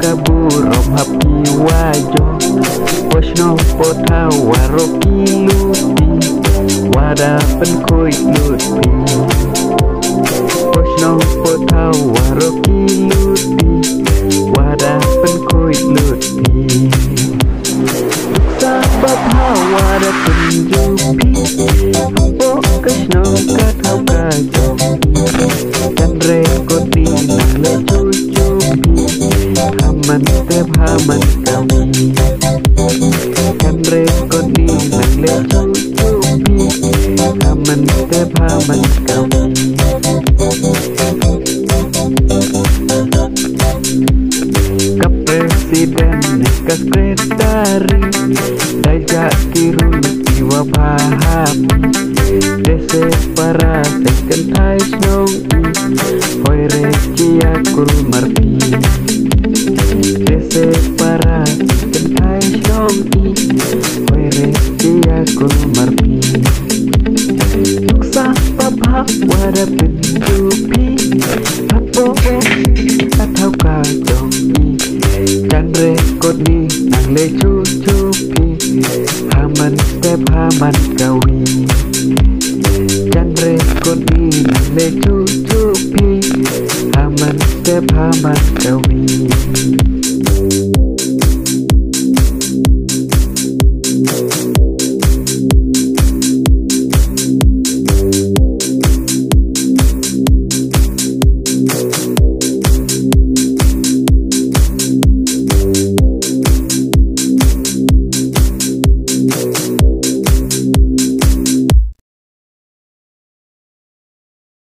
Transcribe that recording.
kabur happy wajo Washno pota waroki luti Wada penkoi luti Washno pota waroki luti Wada penkoi luti Sabab hawada penjupi Apo kashno katau kajoki Kanre kodi nale cucupi Haman tep haman kami Kanre kodi nale cucupi Haman tep haman kami Ka presiden ka sekretari Dajak kirun jiwa paham Dese para second eyes nongi Hoi rekia kul marti Dese para second eyes nongi Hoi rekia kul marti Suksa papa wada penjupi Apo atau kajongi Dan rekod ni nang le cucupi Haman step haman kawi Dan rekod ni nang le cucupi Haman step haman kawi